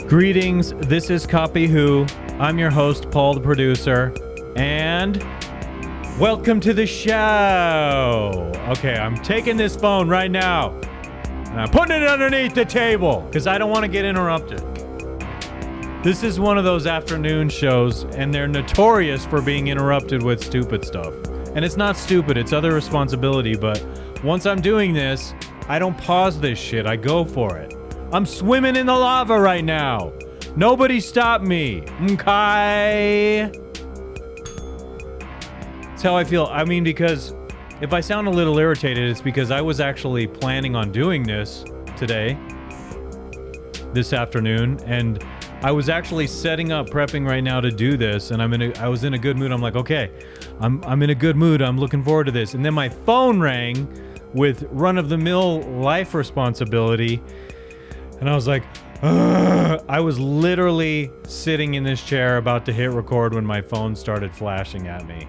Greetings, this is Copy Who. I'm your host, Paul the producer, and welcome to the show. Okay, I'm taking this phone right now, and I'm putting it underneath the table, because I don't want to get interrupted. This is one of those afternoon shows, and they're notorious for being interrupted with stupid stuff. And it's not stupid, it's other responsibility, but once I'm doing this, I don't pause this shit, I go for it. I'm swimming in the lava right now. Nobody stop me. Okay? That's how I feel. I mean, because if I sound a little irritated, it's because I was actually planning on doing this today, this afternoon, and I was actually setting up, prepping right now to do this, and I was in a good mood. I'm like, okay, I'm in a good mood. I'm looking forward to this. And then my phone rang with run-of-the-mill life responsibility. And I was like, ugh. I was literally sitting in this chair about to hit record when my phone started flashing at me.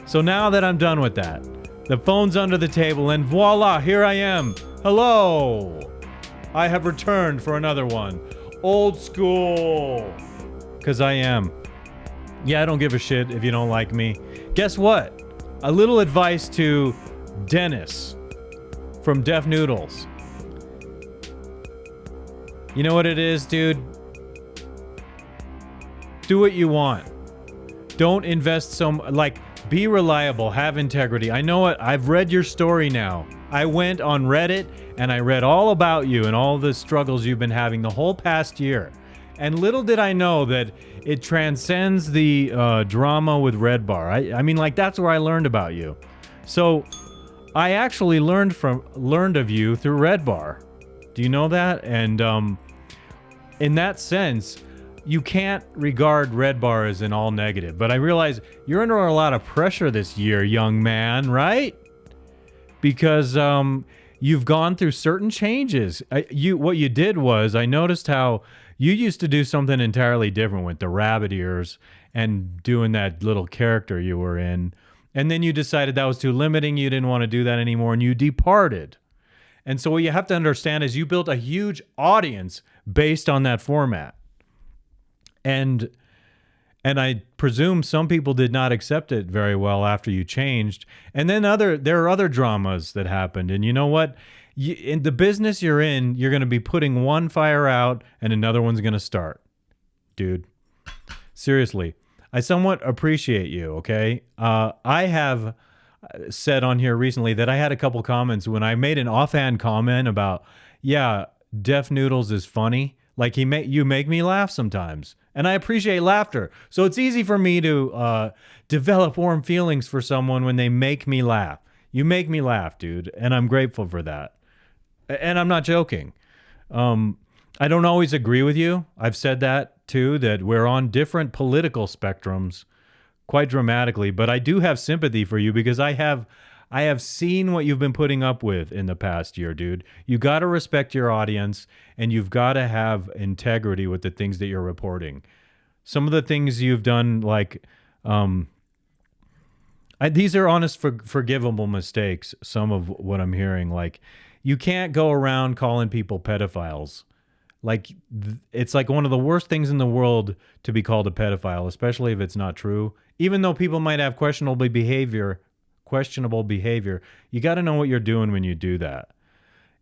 So now that I'm done with that, the phone's under the table and voila, here I am. Hello. I have returned for another one. Old school. Because I am. Yeah, I don't give a shit if you don't like me. Guess what? A little advice to Dennis from Deaf Noodles. You know what it is, dude? Do what you want. Don't invest be reliable, have integrity. I know it. I've read your story now. I went on Reddit and I read all about you and all the struggles you've been having the whole past year. And little did I know that it transcends the drama with Red Bar. I mean, that's where I learned about you. So I actually learned of you through Red Bar. Do you know that? And in that sense, you can't regard Red Bar as an all negative. But I realize you're under a lot of pressure this year, young man, right? Because you've gone through certain changes. What you did was, I noticed how you used to do something entirely different with the rabbit ears and doing that little character you were in. And then you decided that was too limiting. You didn't want to do that anymore, and you departed. And so what you have to understand is you built a huge audience based on that format. And I presume some people did not accept it very well after you changed. And then there are other dramas that happened. And you know what? In the business you're in, you're going to be putting one fire out and another one's going to start. Dude, seriously, I somewhat appreciate you, okay? I have said on here recently that I had a couple comments when I made an offhand comment about, yeah, Deaf Noodles is funny. Like you make me laugh sometimes, and I appreciate laughter. So it's easy for me to develop warm feelings for someone when they make me laugh. You make me laugh, dude, and I'm grateful for that. And I'm not joking. I don't always agree with you. I've said that too, that we're on different political spectrums quite dramatically, but I do have sympathy for you because I have seen what you've been putting up with in the past year, dude. You got to respect your audience, and you've got to have integrity with the things that you're reporting. Some of the things you've done, these are honest, forgivable mistakes. Some of what I'm hearing, you can't go around calling people pedophiles. It's like one of the worst things in the world to be called a pedophile, especially if it's not true. Even though people might have questionable behavior, you got to know what you're doing when you do that.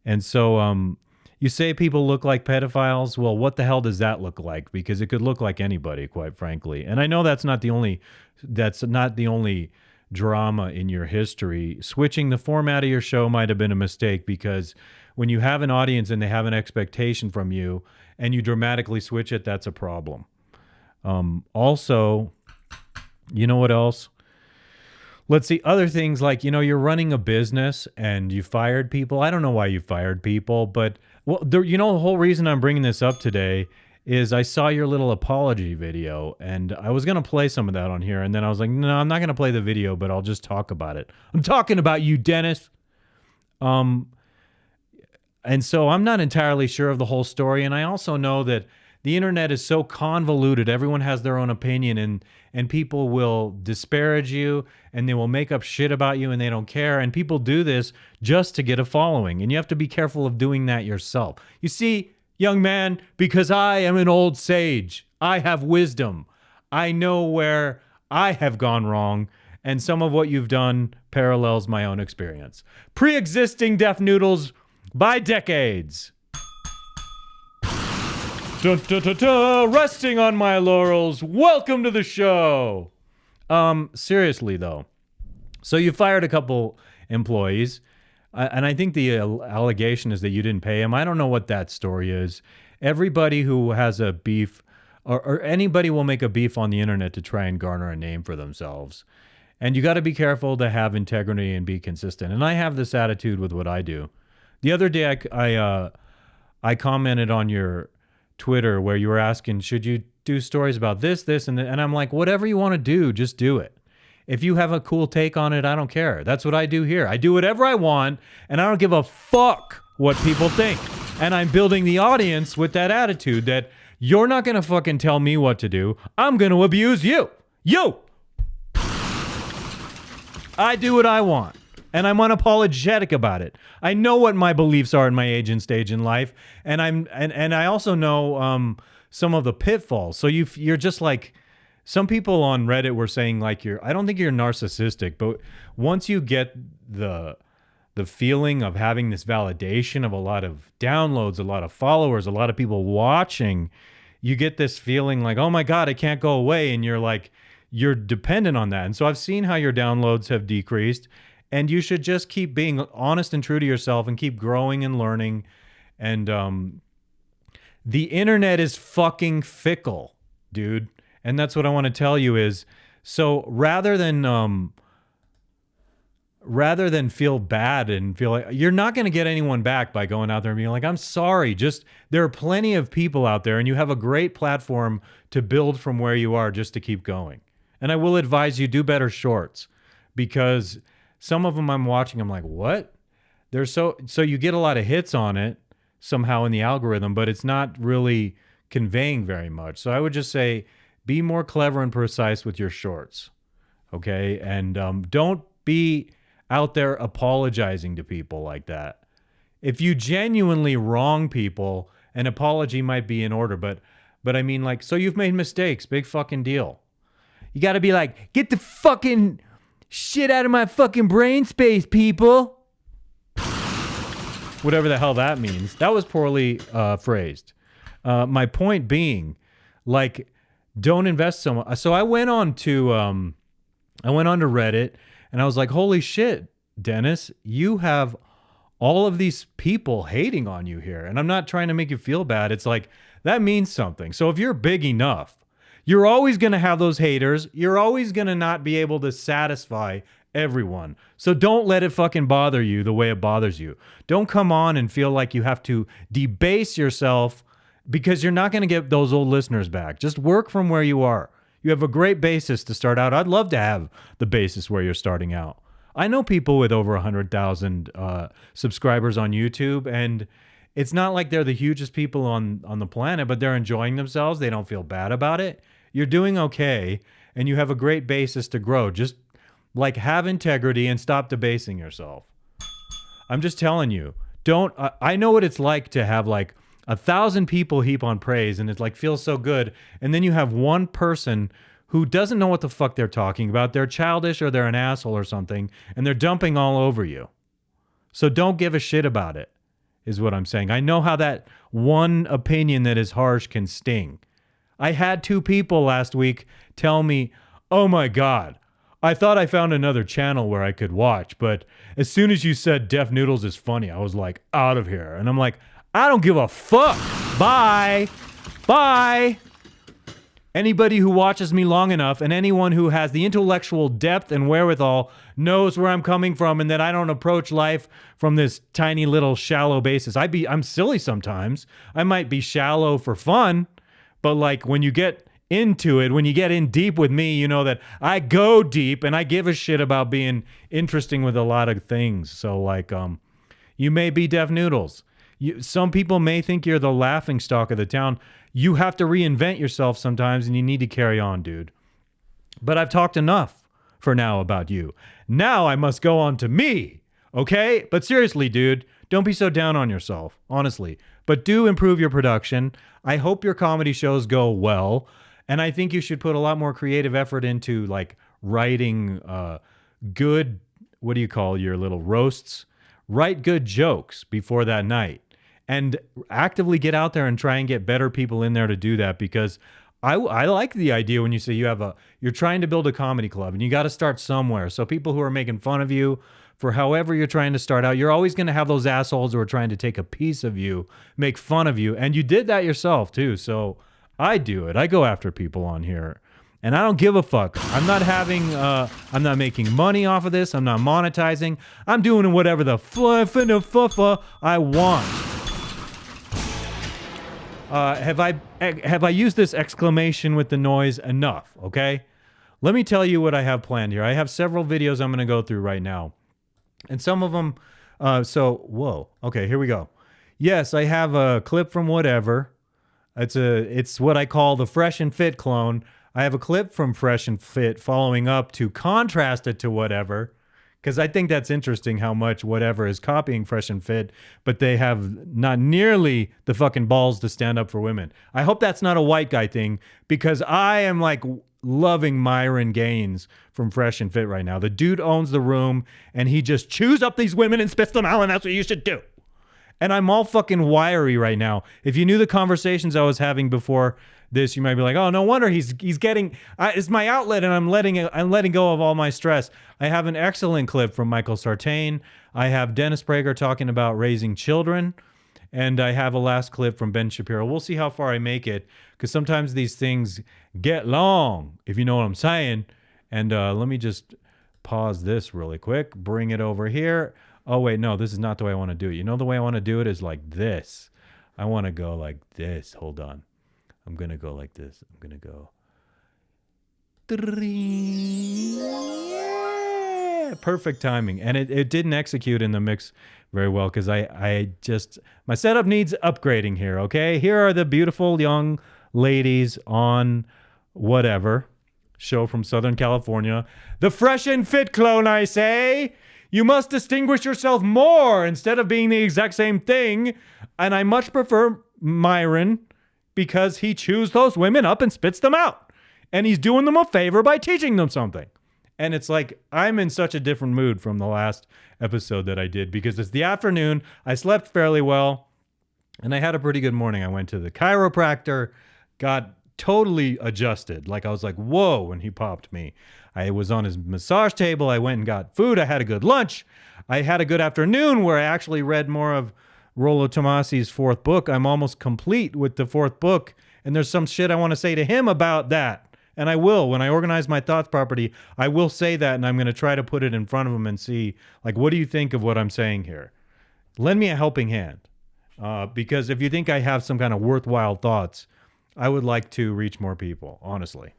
And so you say people look like pedophiles. Well, what the hell does that look like? Because it could look like anybody, quite frankly. And I know that's not the only drama in your history. Switching the format of your show might have been a mistake, because when you have an audience and they have an expectation from you and you dramatically switch it, that's a problem. Also, you know what else? Let's see, other things you're running a business and you fired people. I don't know why you fired people, but the whole reason I'm bringing this up today is I saw your little apology video, and I was going to play some of that on here. And then I was like, no, I'm not going to play the video, but I'll just talk about it. I'm talking about you, Dennis. And so I'm not entirely sure of the whole story. And I also know that the internet is so convoluted. Everyone has their own opinion, and people will disparage you, and they will make up shit about you, and they don't care. And people do this just to get a following. And you have to be careful of doing that yourself. You see, young man, because I am an old sage. I have wisdom. I know where I have gone wrong, and some of what you've done parallels my own experience. Pre-existing Deaf Noodles by decades. Dun, dun, dun, dun, resting on my laurels. Welcome to the show. Seriously though. So you fired a couple employees, and I think the allegation is that you didn't pay them. I don't know what that story is. Everybody who has a beef, or anybody will make a beef on the internet to try and garner a name for themselves. And you got to be careful to have integrity and be consistent. And I have this attitude with what I do. The other day, I commented on your Twitter where you were asking, should you do stories about this, and I'm like, whatever you want to do, just do it. If you have a cool take on it, I don't care. That's what I do here. I do whatever I want, and I don't give a fuck what people think. And I'm building the audience with that attitude that you're not going to fucking tell me what to do. I'm going to abuse you. You! I do what I want, and I'm unapologetic about it. I know what my beliefs are in my age and stage in life, and I also know some of the pitfalls. So you're just like, some people on Reddit were saying like I don't think you're narcissistic, but once you get the feeling of having this validation of a lot of downloads, a lot of followers, a lot of people watching, you get this feeling like, oh my God, I can't go away. And you're dependent on that. And so I've seen how your downloads have decreased, and you should just keep being honest and true to yourself and keep growing and learning. And the internet is fucking fickle, dude. And that's what I want to tell you is, so rather than feel bad and feel like you're not going to get anyone back by going out there and being like, I'm sorry, just there are plenty of people out there and you have a great platform to build from where you are just to keep going. And I will advise you do better shorts, because some of them I'm watching, I'm like, what? They're so you get a lot of hits on it somehow in the algorithm, but it's not really conveying very much. So I would just say, be more clever and precise with your shorts, okay? And don't be out there apologizing to people like that. If you genuinely wrong people, an apology might be in order, but I mean, like, so you've made mistakes, big fucking deal. You got to be like, get the fucking shit out of my fucking brain space, people. Whatever the hell that means. That was poorly phrased. My point being, like, don't invest so much. So I went on to Reddit, and I was like, holy shit, Dennis, you have all of these people hating on you here. And I'm not trying to make you feel bad. It's like, that means something. So if you're big enough, you're always going to have those haters. You're always going to not be able to satisfy everyone. So don't let it fucking bother you the way it bothers you. Don't come on and feel like you have to debase yourself, because you're not going to get those old listeners back. Just work from where you are. You have a great basis to start out. I'd love to have the basis where you're starting out. I know people with over 100,000 subscribers on YouTube, and it's not like they're the hugest people on the planet, but they're enjoying themselves. They don't feel bad about it. You're doing okay, and you have a great basis to grow. Just like have integrity and stop debasing yourself. I'm just telling you, don't. I know what it's like to have like 1,000 people heap on praise, and it like feels so good. And then you have one person who doesn't know what the fuck they're talking about. They're childish, or they're an asshole or something, and they're dumping all over you. So don't give a shit about it, is what I'm saying. I know how that one opinion that is harsh can sting. I had 2 people last week tell me, oh my God, I thought I found another channel where I could watch, but as soon as you said Deaf Noodles is funny, I was like, out of here. And I'm like, I don't give a fuck. Bye. Bye. Anybody who watches me long enough, and anyone who has the intellectual depth and wherewithal, knows where I'm coming from, and that I don't approach life from this tiny little shallow basis. I'm silly sometimes. I might be shallow for fun, but like when you get into it, when you get in deep with me, you know that I go deep, and I give a shit about being interesting with a lot of things. So like, you may be Deaf Noodles. Some people may think you're the laughing stock of the town. You have to reinvent yourself sometimes, and you need to carry on, dude. But I've talked enough for now about you. Now I must go on to me, okay? But seriously, dude, Don't be so down on yourself, honestly. But do improve your production. I hope your comedy shows go well. And I think you should put a lot more creative effort into like writing good, what do you call your little roasts? Write good jokes before that night. And actively get out there and try and get better people in there to do that, because I like the idea when you say you're trying to build a comedy club and you got to start somewhere. So people who are making fun of you for however you're trying to start out, you're always going to have those assholes who are trying to take a piece of you, make fun of you. And you did that yourself too. So I do it. I go after people on here and I don't give a fuck. I'm not making money off of this. I'm not monetizing. I'm doing whatever the fuffa I want. Have I used this exclamation with the noise enough? Okay, let me tell you what I have planned here. I have several videos I'm going to go through right now, and some of them. Whoa. Okay, here we go. Yes, I have a clip from whatever. It's what I call the Fresh and Fit clone. I have a clip from Fresh and Fit following up to contrast it to whatever. Because I think that's interesting how much whatever is copying Fresh and Fit, but they have not nearly the fucking balls to stand up for women. I hope that's not a white guy thing, because I am like loving Myron Gaines from Fresh and Fit right now. The dude owns the room and he just chews up these women and spits them out, and that's what you should do. And I'm all fucking wiry right now. If you knew the conversations I was having before this, you might be like, oh, no wonder he's getting, it's my outlet and I'm letting go of all my stress. I have an excellent clip from Michael Sartain. I have Dennis Prager talking about raising children. And I have a last clip from Ben Shapiro. We'll see how far I make it, because sometimes these things get long, if you know what I'm saying. And let me just pause this really quick, bring it over here. Oh, wait, no, this is not the way I want to do it. You know, the way I want to do it is like this. I want to go like this. Hold on. I'm going to go like this. I'm going to go. Yeah, perfect timing. And it didn't execute in the mix very well, because my setup needs upgrading here, okay? Here are the beautiful young ladies on whatever show from Southern California. The Fresh and Fit clone, I say. You must distinguish yourself more instead of being the exact same thing. And I much prefer Myron, because he chews those women up and spits them out. And he's doing them a favor by teaching them something. And it's like, I'm in such a different mood from the last episode that I did, because it's the afternoon. I slept fairly well and I had a pretty good morning. I went to the chiropractor, got totally adjusted. Like I was like, whoa, when he popped me. I was on his massage table. I went and got food. I had a good lunch. I had a good afternoon where I actually read more of Rollo Tomassi's fourth book. I'm almost complete with the fourth book. And there's some shit I want to say to him about that. And I will, when I organize my thoughts properly, I will say that, and I'm going to try to put it in front of him and see, like, what do you think of what I'm saying here? Lend me a helping hand. Because if you think I have some kind of worthwhile thoughts, I would like to reach more people, honestly.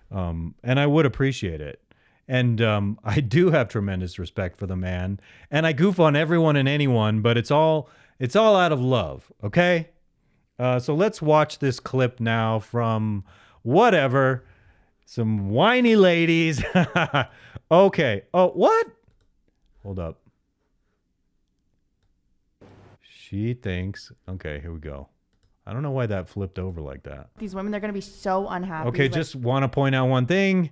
And I would appreciate it. And I do have tremendous respect for the man. And I goof on everyone and anyone, but it's all out of love, okay? So let's watch this clip now from whatever. Some whiny ladies. Okay. Oh, what? Hold up. She thinks. Okay, here we go. I don't know why that flipped over like that. These women, they're going to be so unhappy. Okay, just want to point out one thing.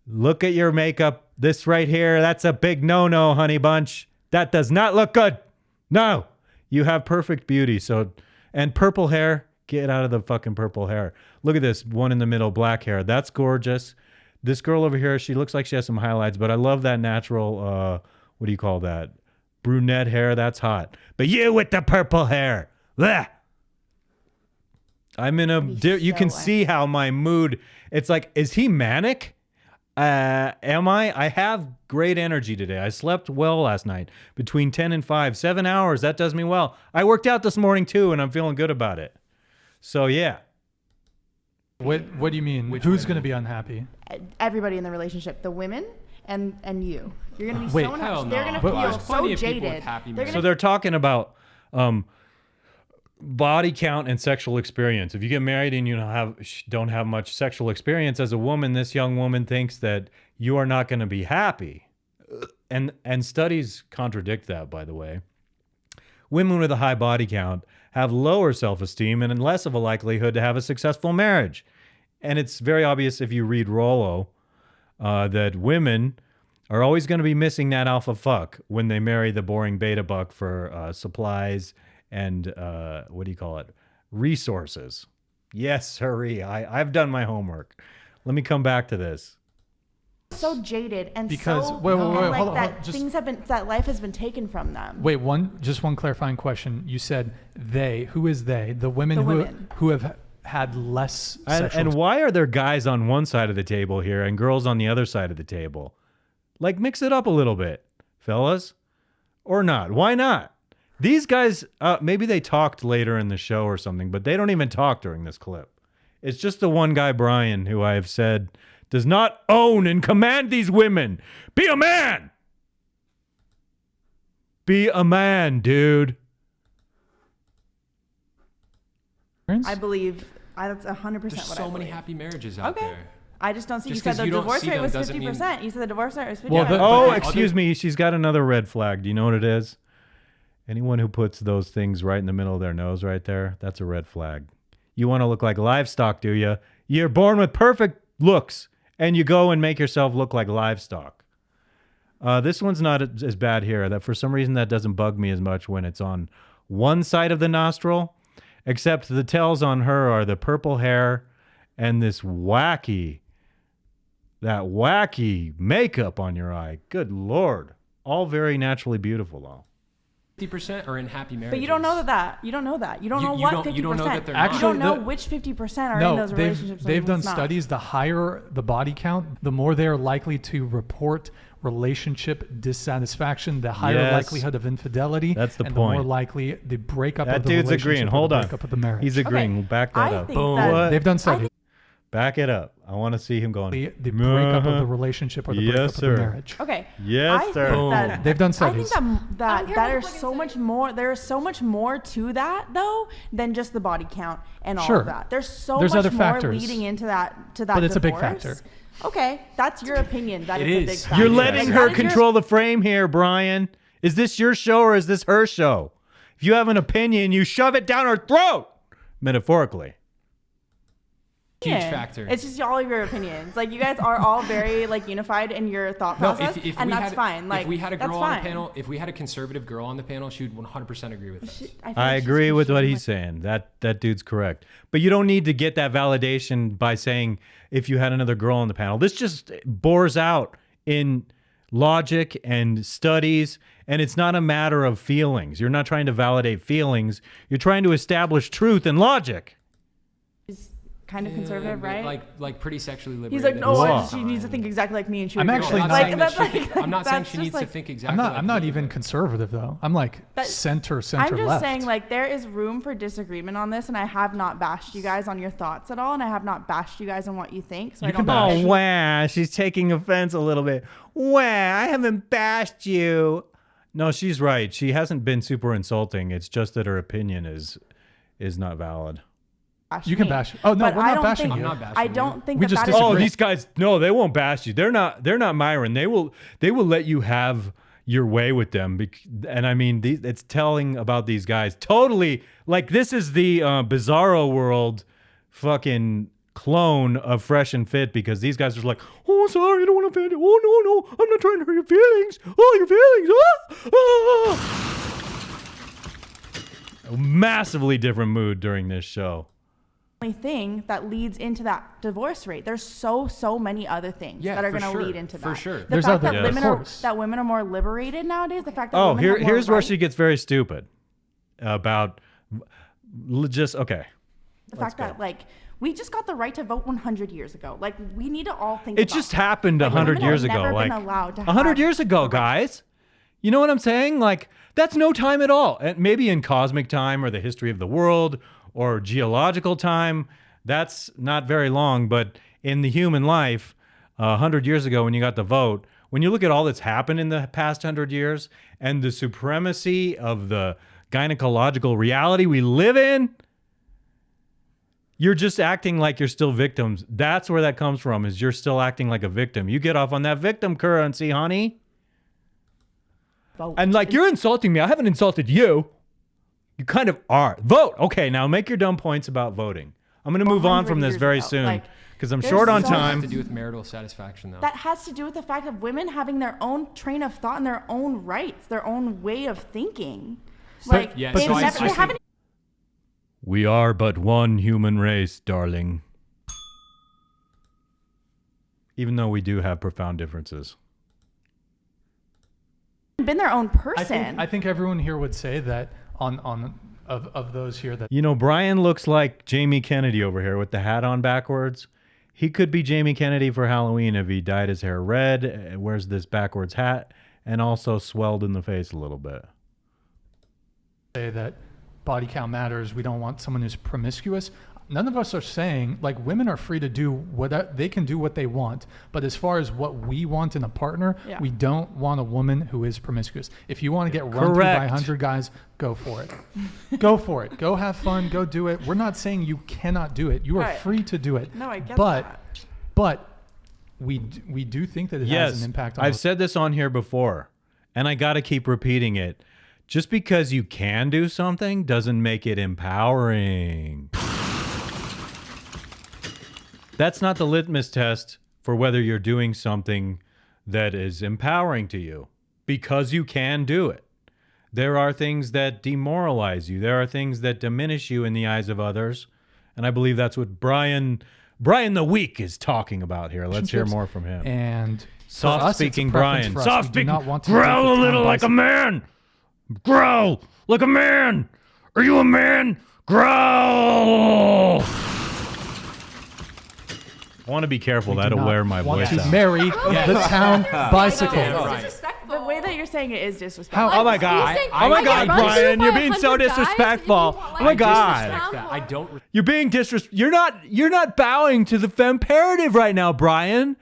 Look at your makeup. This right here, that's a big no-no, honey bunch. That does not look good. No. You have perfect beauty. And purple hair. Get out of the fucking purple hair. Look at this one in the middle, black hair. That's gorgeous. This girl over here, she looks like she has some highlights, but I love that natural, what do you call that? Brunette hair. That's hot. But you with the purple hair. Blech. I'm in a, you can see how my mood, it's like, is he manic? Am I? I have great energy today. I slept well last night, between 10 and 5, 7 hours. That does me well. I worked out this morning too, and I'm feeling good about it. So yeah. What do you mean? Who's going to be unhappy? Everybody in the relationship, the women and you. You're going to be Wait, so unhappy. hell They're no. going to But feel there's so plenty of people jaded. with happy They're marriages. So they're talking about body count and sexual experience. If you get married and you don't have much sexual experience as a woman, this young woman thinks that you are not going to be happy. And studies contradict that, by the way. women with a high body count have lower self-esteem and less of a likelihood to have a successful marriage. And it's very obvious if you read Rollo that women are always going to be missing that alpha fuck when they marry the boring beta buck for supplies and resources. Yes, sirree. I've done my homework. Let me come back to this. So jaded and Because so wait, like hold on, that things have been that life has been taken from them. Wait, one clarifying question. You said they. Who is they? The women who have had less sexual. And why are there guys on one side of the table here and girls on the other side of the table? Like, mix it up a little bit, fellas, or not? Why not? These guys, maybe they talked later in the show or something, but they don't even talk during this clip. It's just the one guy, Brian, who I have said does not own and command these women. Be a man. Be a man, dude. I believe that's 100% There's what so I many believe. happy marriages out there. I just don't see. Just You said 'cause the you don't divorce see rate them was doesn't mean- 50%. You said the divorce rate was 50%. Well, Excuse me. She's got another red flag. Do you know what it is? Anyone who puts those things right in the middle of their nose right there, that's a red flag. You want to look like livestock, do you? You're born with perfect looks, and you go and make yourself look like livestock. This one's not as bad here. That for some reason that doesn't bug me as much when it's on one side of the nostril, except the tells on her are the purple hair and this wacky makeup on your eye. Good Lord. All very naturally beautiful, though. 50% are in happy marriages. But you don't know that. You don't know that. You don't know You what don't- 50%. you don't know that they're you not. don't know Actually, which 50% are in those relationships. and they've done what's not. studies. The higher the body count, the more they are likely to report relationship dissatisfaction, the higher Yes. likelihood of infidelity. That's the and point. the more likely the breakup That of the dude's relationship agreeing. or Hold the on. breakup of the marriage. He's agreeing. Okay. Back that I up. think that- What? They've done studies. Back it up. I want to see him going. The breakup of the relationship or the breakup Yes, sir. of the marriage. Okay. Yes, I sir. think that They've done I studies. think that I don't care what there's the fuck so it much says. more. There's so much more to that though than just the body count and all Sure. of that. There's so There's much other more factors. leading into that. But it's a big divorce. factor. Okay, that's your opinion. That It it's a is. big factor. You're Yes. letting Like, her that is your- control the frame here, Brian. Is this your show or is this her show? If you have an opinion, you shove it down her throat. Metaphorically. Huge opinion. factor. It's just all of your opinions. Like you guys are all very like unified in your thought No, process, if and we that's had, fine. Like if we had a that's girl on fine. the panel, if we had a conservative girl on the panel, she would 100% agree with us. feel I like she's agree with what pushing he's saying. That dude's correct. But you don't need to get that validation by saying if you had another girl on the panel. This just bores out in logic and studies, and it's not a matter of feelings. You're not trying to validate feelings. You're trying to establish truth and logic. He's kind of conservative, but right? Like pretty sexually liberated. He's like, no, Wow. she needs to think exactly like me, and she. I'm would agree actually with not it. saying that that's she- like- I'm not saying that's she just needs to like- think exactly. I'm not like even conservative though. I'm like But center I'm just left. saying, like, there is room for disagreement on this, and I have not bashed you guys on your thoughts at all, and I have not bashed you guys on what you think. So You I don't can know. bash. Oh, wow. She's taking offense a little bit. Wow, I haven't bashed you. No, she's right. She hasn't been super insulting. It's just that her opinion is not valid. bash You can me. bash. Oh no, But we're I not don't bashing think, you. I'm not bashing I you. don't think We that just that is- disagree. Oh, these guys, no, they won't bash you. They're not Myron. They will let you have your way with them. And I mean, it's telling about these guys. Totally, like this is the Bizarro World fucking clone of Fresh and Fit, because these guys are like, oh, sorry, I don't want to offend you. Oh, no, I'm not trying to hurt your feelings. Oh, your feelings. A massively different mood during this show. only thing that leads into that divorce rate. There's so many other things Yeah, that are for going to sure, lead into for that. sure. The There's fact other- that Yeah, of women are course. that women are more liberated nowadays. The fact that Oh, women have more here's where rights, she gets very stupid about just okay. the fact that like we just got the right to vote 100 years ago. Like we need to all think. It about just that. happened Like, 100 women years have ago. never Like been allowed to 100 have years ago, the right. guys. You know what I'm saying? Like that's no time at all. And maybe in cosmic time or the history of the world or geological time, that's not very long. But in the human life, 100 years ago when you got the vote, when you look at all that's happened in the past 100 years and the supremacy of the gynecological reality we live in, you're just acting like you're still victims. That's where that comes from, is you're still acting like a victim. You get off on that victim currency, honey. Vote. And like, you're insulting me. I haven't insulted you. You kind of are. Vote. Okay, now make your dumb points about voting. I'm going to move on from this very soon because I'm short on time. Has to do with marital satisfaction, though. That has to do with the fact of women having their own train of thought and their own rights, their own way of thinking. We are but one human race, darling. Even though we do have profound differences. Been their own person. I think everyone here would say that of those here that Brian looks like Jamie Kennedy over here with the hat on backwards. He could be Jamie Kennedy for Halloween if he dyed his hair red, wears this backwards hat, and also swelled in the face a little bit. Say that body count matters. We don't want someone who's promiscuous. None of us are saying like women are free to do what they can do what they want. But as far as what we want in a partner, we don't want a woman who is promiscuous. If you want to get run through by 100 guys, go for it. Go for it. Go have fun. Go do it. We're not saying you cannot do it. You are free to do it. No, I get that. But we do think that it has an impact on I've said this on here before, and I got to keep repeating it. Just because you can do something doesn't make it empowering. That's not the litmus test for whether you're doing something that is empowering to you, because you can do it. There are things that demoralize you. There are things that diminish you in the eyes of others. And I believe that's what Brian the Weak is talking about here. Let's hear more from him. And soft-speaking Brian. Soft-speaking. Growl a little like a man. Growl like a man. Are you a man? Growl. I want to be careful. That'll wear my voice out. To marry the town bicycle. The way that you're saying it is disrespectful. Oh my God! Oh my God, Brian, you're being so disrespectful. Oh my God! I don't. You're being disrespectful. You're not bowing to the femperative right now, Brian.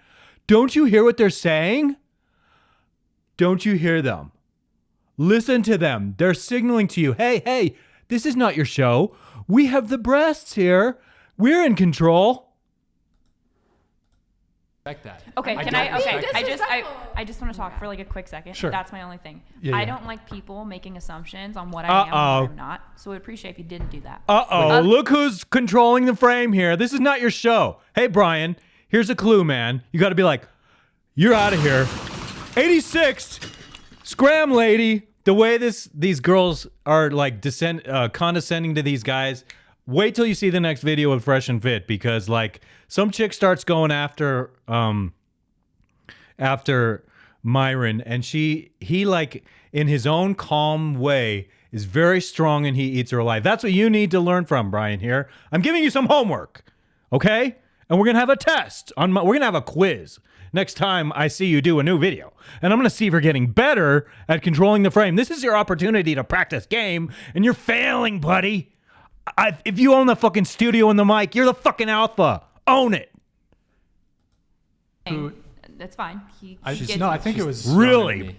Don't you hear what they're saying? Don't you hear them? Listen to them. They're signaling to you, hey, this is not your show. We have the breasts here. We're in control. That. Okay, I just want to talk for like a quick second. Sure. That's my only thing. Yeah. I don't like people making assumptions on what I am and what I'm not. So I'd appreciate if you didn't do that. Look who's controlling the frame here. This is not your show. Hey, Brian, here's a clue, man. You got to be like, you're out of here. 86, scram lady. The way these girls are like condescending to these guys. Wait till you see the next video of Fresh and Fit, because like some chick starts going after Myron, and he like in his own calm way is very strong, and he eats her alive. That's what you need to learn from Brian here. I'm giving you some homework, okay? And we're gonna have a test we're gonna have a quiz next time I see you do a new video, and I'm gonna see if you're getting better at controlling the frame. This is your opportunity to practice game, and you're failing, buddy. If you own the fucking studio and the mic, you're the fucking alpha. Own it. That's fine. I think it was really.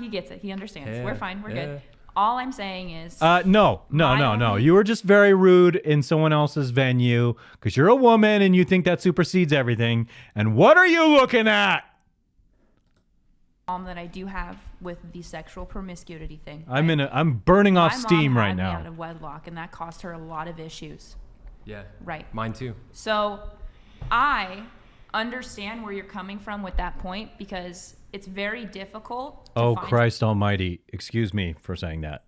He gets it. He understands. Yeah, We're fine. We're good. All I'm saying is. No. You were just very rude in someone else's venue because you're a woman and you think that supersedes everything. And what are you looking at? That I do have with the sexual promiscuity thing. I'm burning off steam right now. My mom had me out of wedlock, and that cost her a lot of issues. Yeah. Right. Mine too. So, I understand where you're coming from with that point, because it's very difficult. Oh, Christ Almighty! Excuse me for saying that.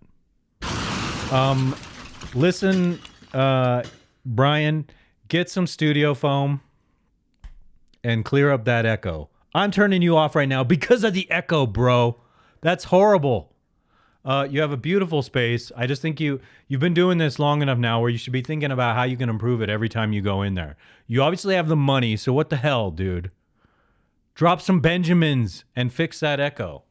Listen, Brian, get some studio foam and clear up that echo. I'm turning you off right now because of the echo, bro. That's horrible. You have a beautiful space. I just think you've been doing this long enough now where you should be thinking about how you can improve it every time you go in there. You obviously have the money, so what the hell, dude? Drop some Benjamins and fix that echo.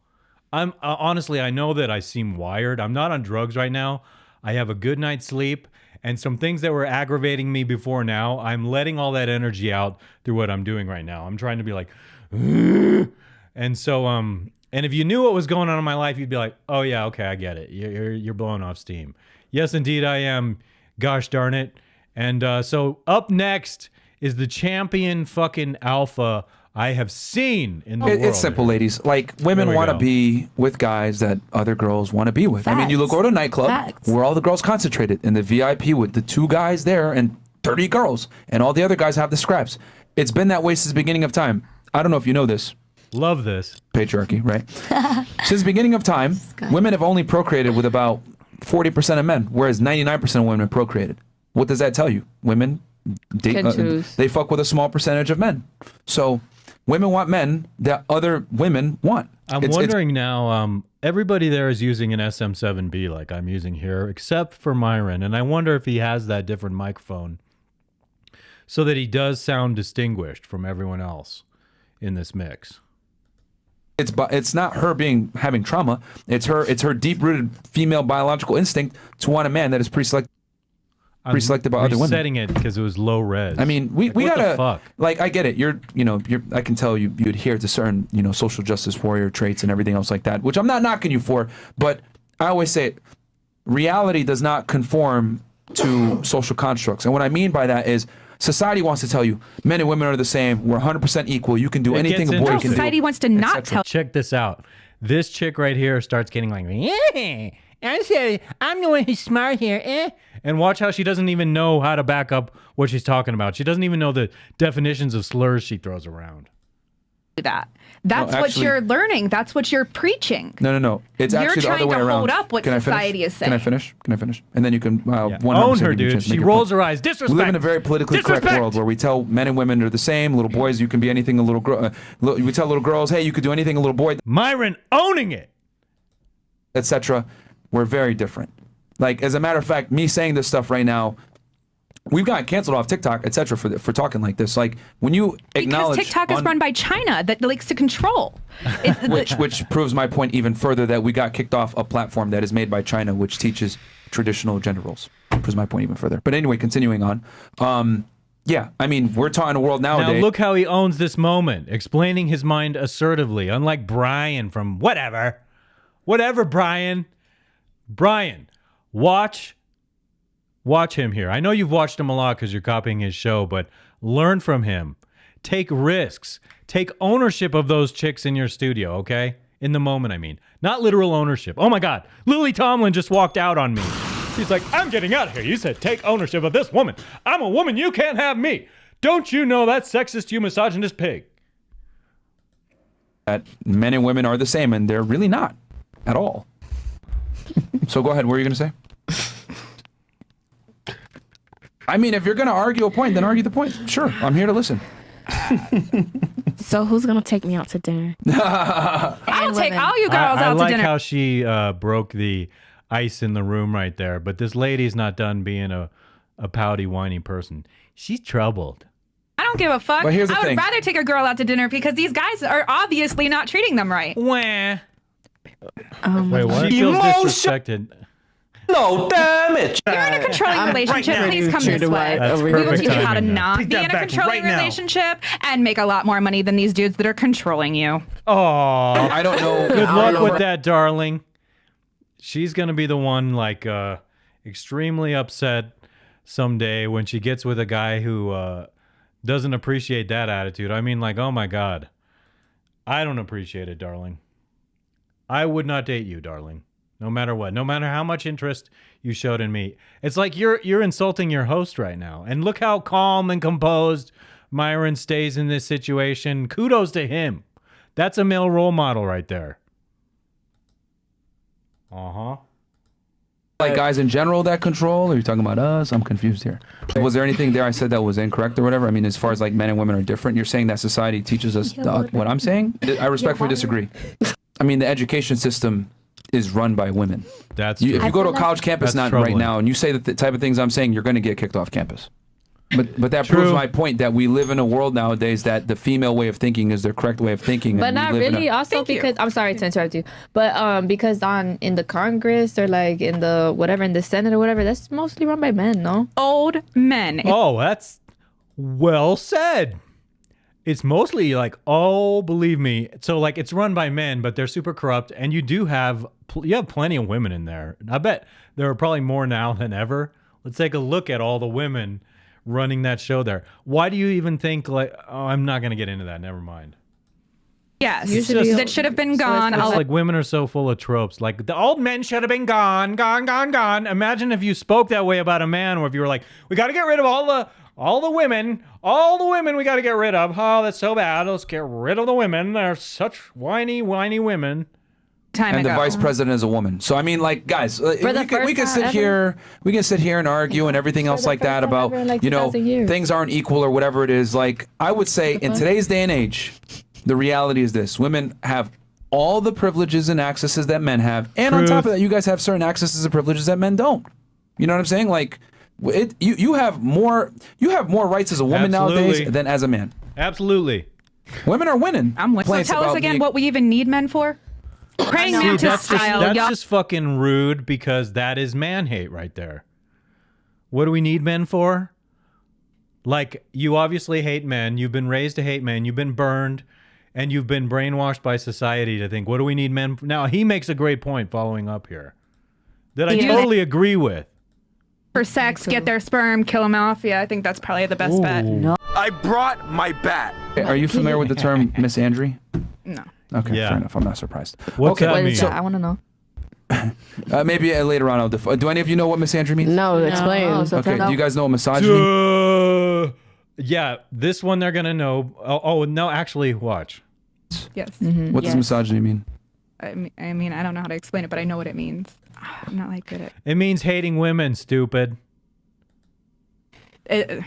I'm honestly, I know that I seem wired. I'm not on drugs right now. I have a good night's sleep, and some things that were aggravating me before now, I'm letting all that energy out through what I'm doing right now. I'm trying to be like, and so and if you knew what was going on in my life, you'd be like, oh yeah, okay, I get it. You're blowing off steam. Yes, indeed I am. Gosh darn it. And so up next is the champion fucking alpha I have seen in the world. It's simple, ladies. Like, women There we want to go. be with guys that other girls want to be with. I mean, you go to a nightclub where all the girls concentrated in the VIP with the 2 guys there and 30 girls, and all the other guys have the scraps. It's been that way since the beginning of time. I don't know if you know this. Love this. Patriarchy, right? Since the beginning of time, women have only procreated with about 40% of men, whereas 99% of women have procreated. What does that tell you? Women, they fuck with a small percentage of men. So women want men that other women want. I'm wondering now, everybody there is using an SM7B like I'm using here, except for Myron. And I wonder if he has that different microphone so that he does sound distinguished from everyone else in this mix. It's not her having trauma. It's her deep-rooted female biological instinct to want a man that is pre-selected by other women. Setting it because it was low res. I mean, we what gotta the fuck? like. I get it. I can tell you adhere to certain social justice warrior traits and everything else like that, which I'm not knocking you for. But I always say it, reality does not conform to social constructs, and what I mean by that is society wants to tell you men and women are the same. We're 100% equal. You can do anything a boy can do. Society wants to not tell. Check this out. This chick right here starts getting like, yeah, I'm the one who's smart here, eh? And watch how she doesn't even know how to back up what she's talking about. She doesn't even know the definitions of slurs she throws around. That. That's No, what actually- you're learning. That's what you're preaching. No. It's You're actually the other trying way to around. hold up what Can I finish? society is Can I saying. finish? And then you can Yeah. 100% Own her, give me a dude. chance to She make your rolls point. her eyes. Disrespect. We live in a very politically correct Disrespect. world where we tell men and women are the same. Little boys, you can be anything a little girl. We tell little girls, hey, you could do anything a little boy, Myron owning it. etc. We're very different. Like, as a matter of fact, me saying this stuff right now, we've gotten canceled off TikTok, etc. for talking like this. Like, when you acknowledge Because TikTok is run by China that likes to control. which proves my point even further that we got kicked off a platform that is made by China, which teaches traditional gender roles. Proves my point even further. But anyway, continuing on. Yeah, I mean, we're taught in a world Now nowadays. look how he owns this moment, explaining his mind assertively, unlike Brian from whatever. Whatever, Brian. Brian, watch him here. I know you've watched him a lot because you're copying his show, but learn from him. Take risks. Take ownership of those chicks in your studio, okay? In the moment, I mean. Not literal ownership. Oh my God, Lily Tomlin just walked out on me. She's like, I'm getting out of here. You said take ownership of this woman. I'm a woman. You can't have me. Don't you know that sexist, you misogynist pig? that men and women are the same, and they're really not at all. So go ahead. What were you going to say? I mean, if you're going to argue a point, then argue the point. Sure, I'm here to listen. So who's gonna take me out to dinner? I'll take all you girls I out to like dinner. how she broke the ice in the room right there, but this lady's not done being a pouty, whiny person. She's troubled. I don't give a fuck. But here's the I would thing. rather take a girl out to dinner because these guys are obviously not treating them right. Wah. Wait, She feels disrespected. No, damn it. You're in a controlling relationship. Please come this way. That's We will perfect teach you how to timing. not Take be that in a back controlling right now. relationship and make a lot more money than these dudes that are controlling you. Oh, I don't know. good I don't luck know with if- that, darling. She's gonna be the one like extremely upset someday when she gets with a guy who doesn't appreciate that attitude. I mean, like, oh my God, I don't appreciate it, darling. I would not date you, darling. No matter what, no matter how much interest you showed in me. It's like you're insulting your host right now. And look how calm and composed Myron stays in this situation. Kudos to him. That's a male role model right there. Uh-huh. Like guys in general that control, or are you talking about us? I'm confused here. Was there anything there I said that was incorrect or whatever? I mean, as far as like men and women are different, you're saying that society teaches us what I'm saying? I respectfully disagree. I mean, the education system is run by women. That's If true. you go to a college campus That's right troubling. now and you say that the type of things I'm saying, you're going to get kicked off campus. But that True. proves my point that we live in a world nowadays that the female way of thinking is the correct way of thinking. But and we not live in really. a- Also, because I'm sorry to interrupt you, but because in the Congress or like in the whatever in the Senate or whatever, that's mostly run by men, no? Old men. Oh, that's well said. It's mostly like, oh, believe me. So like it's run by men, but they're super corrupt, and you have plenty of women in there. I bet there are probably more now than ever. Let's take a look at all the women running that show there. Why do you even think like? Oh, I'm not gonna get into that. Never mind. Yes, Usually- that should have been gone. It's I'll like women are so full of tropes. Like the old men should have been gone, gone, gone, gone. Imagine if you spoke that way about a man, or if you were like, we got to get rid of all the women we got to get rid of. Oh, that's so bad. Let's get rid of the women. They're such whiny women. time And ago. the vice president is a woman. So I mean, like, guys, we can sit here and argue and everything else like that about, you know, things aren't equal or whatever it is. Like, I would say in today's day and age, the reality is this: women have all the privileges and accesses that men have, and on top of that, you guys have certain accesses and privileges that men don't. You know what I'm saying? Like, you have more rights as a woman nowadays than as a man. Absolutely. Women are winning. I'm with. So tell us again what we even need men for. Praying mantis style. That's just fucking rude, because that is man hate right there. What do we need men for? Like, you obviously hate men. You've been raised to hate men. You've been burned, and you've been brainwashed by society to think, what do we need men for? Now, he makes a great point following up here that I totally agree with. For sex, get their sperm, kill them off. Yeah, I think that's probably the best bet. No. I brought my bat. Are you familiar with the term misandry? No. Okay, fair enough. I'm not surprised. What's that mean? I want to know. Maybe later on I'll define. Do any of you know what misandry means? No, explain. Okay, do you guys know what misogyny? Yeah, this one they're gonna know. Oh no, actually, watch. Yes. What does misogyny mean? I mean, I don't know how to explain it, but I know what it means. I'm not like good at It means hating women, stupid. it.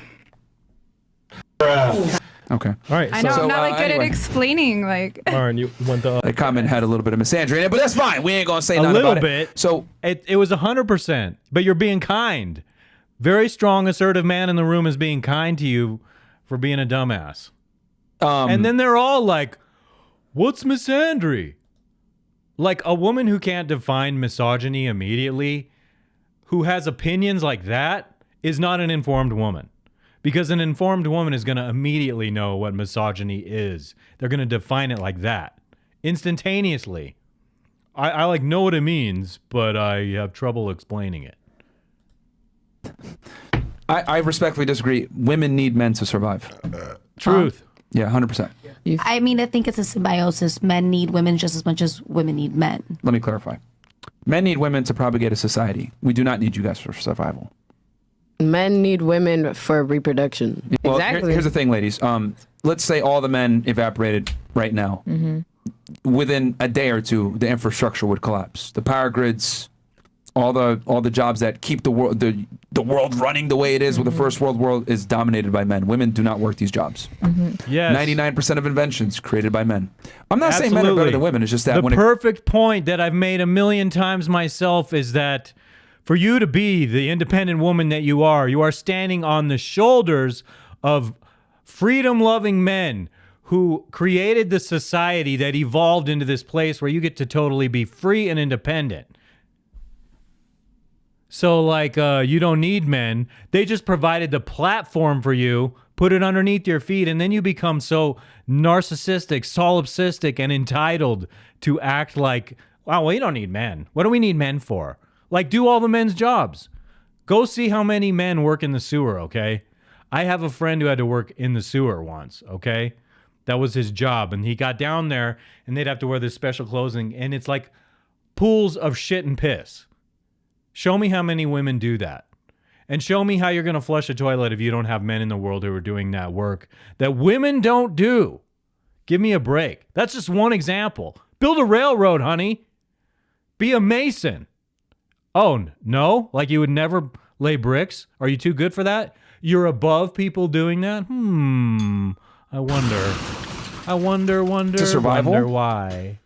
Okay. All right. I know So, I'm not like good anyway. at explaining. Like, Myron, you went the The comment had a little bit of misandry in it, but that's fine. We ain't gonna say a nothing little about bit. it. So it was 100%, but you're being kind. Very strong, assertive man in the room is being kind to you for being a dumbass. And then they're all like, "What's misandry?" Like a woman who can't define misogyny immediately, who has opinions like that, is not an informed woman. Because an informed woman is going to immediately know what misogyny is. They're going to define it like that instantaneously. I like know what it means, but I have trouble explaining it. I respectfully disagree. Women need men to survive. Truth. Yeah, 100%. I mean, I think it's a symbiosis. Men need women just as much as women need men. Let me clarify. Men need women to propagate a society. We do not need you guys for survival. Men need women for reproduction. Well, Exactly. here's the thing, ladies. Let's say all the men evaporated right now. Within a day or two, the infrastructure would collapse. The power grids, all the jobs that keep the world the world running the way it is with the first world is dominated by men. Women do not work these jobs. Yes. 99% of inventions created by men. I'm not saying men are better than women. It's just that the perfect point that I've made a million times myself is that for you to be the independent woman that you are standing on the shoulders of freedom-loving men who created the society that evolved into this place where you get to totally be free and independent. So, like, you don't need men. They just provided the platform for you, put it underneath your feet, and then you become so narcissistic, solipsistic, and entitled to act like, wow, well, you don't need men. What do we need men for? Like, do all the men's jobs. Go see how many men work in the sewer, okay? I have a friend who had to work in the sewer once, okay? That was his job, and he got down there, and they'd have to wear this special clothing, and it's like pools of shit and piss. Show me how many women do that. And show me how you're going to flush a toilet if you don't have men in the world who are doing that work that women don't do. Give me a break. That's just one example. Build a railroad, honey. Be a mason. Oh, no? Like you would never lay bricks? Are you too good for that? You're above people doing that? I wonder. To survival? Wonder why.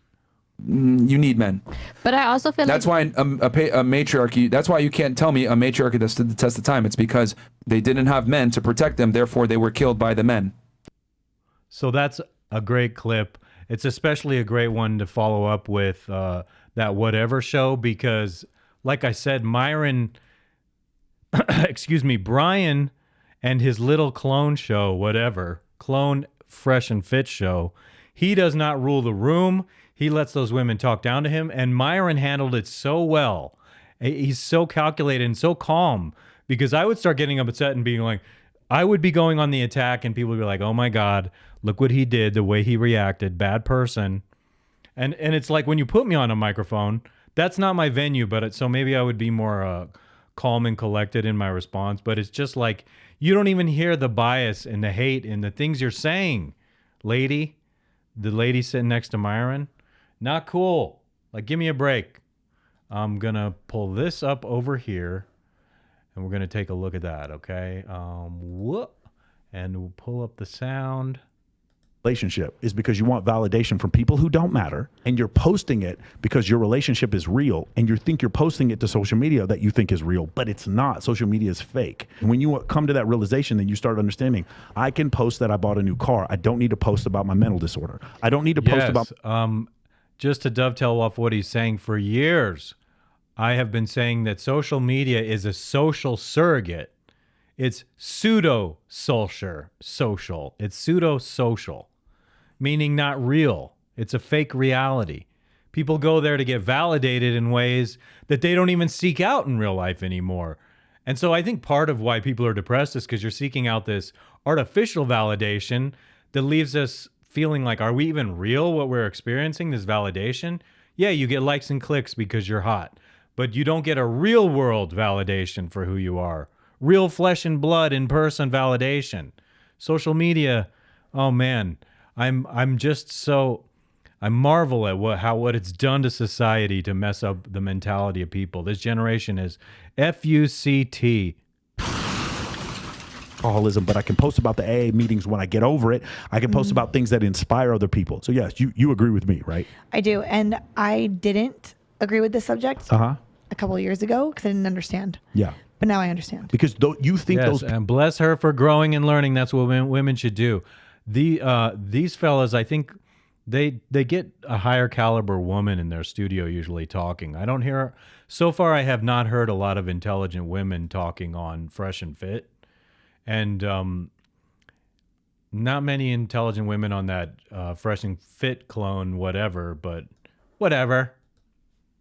You need men. But I also feel that's like why a matriarchy. That's why you can't tell me a matriarchy that stood the test of time. It's because they didn't have men to protect them. Therefore, they were killed by the men. So that's a great clip. It's especially a great one to follow up with that whatever show because, like I said, Myron, Brian, and his little clone show, clone fresh and fit show. He does not rule the room. He lets those women talk down to him, and Myron handled it so well. He's so calculated and so calm because I would start getting upset and being like, I would be going on the attack and people would be like, oh my God, look what he did, the way he reacted, bad person. And it's like when you put me on a microphone, that's not my venue, so maybe I would be more calm and collected in my response. But it's just like, you don't even hear the bias and the hate and the things you're saying, lady. The lady sitting next to Myron, not cool. Like, give me a break. I'm going to pull this up over here, and we're going to take a look at that, okay? Whoop. And we'll pull up the sound. Relationship is because you want validation from people who don't matter, and you're posting it because your relationship is real, and you think you're posting it to social media that you think is real, but it's not. Social media is fake. And when you come to that realization, then you start understanding, I can post that I bought a new car. I don't need to post about my mental disorder. I don't need to post about... Just to dovetail off what he's saying, for years, I have been saying that social media is a social surrogate. It's pseudo-social. It's pseudo-social, meaning not real. It's a fake reality. People go there to get validated in ways that they don't even seek out in real life anymore. And so I think part of why people are depressed is because you're seeking out this artificial validation that leaves us feeling like, are we even real, what we're experiencing, this validation? Yeah, you get likes and clicks because you're hot, but you don't get a real world validation for who you are. Real flesh and blood, in-person validation. Social media, oh man, I marvel at what it's done to society to mess up the mentality of people. This generation is FUCT. Alcoholism, but I can post about the AA meetings when I get over it. I can post about things that inspire other people. So yes, you agree with me, right? I do, and I didn't agree with this subject a couple of years ago because I didn't understand. Yeah. But now I understand. Because you think those... and bless her for growing and learning. That's what women should do. These fellas, I think they get a higher caliber woman in their studio usually talking. I don't hear... So far, I have not heard a lot of intelligent women talking on Fresh and Fit. And not many intelligent women on that Fresh and Fit clone, whatever, but whatever.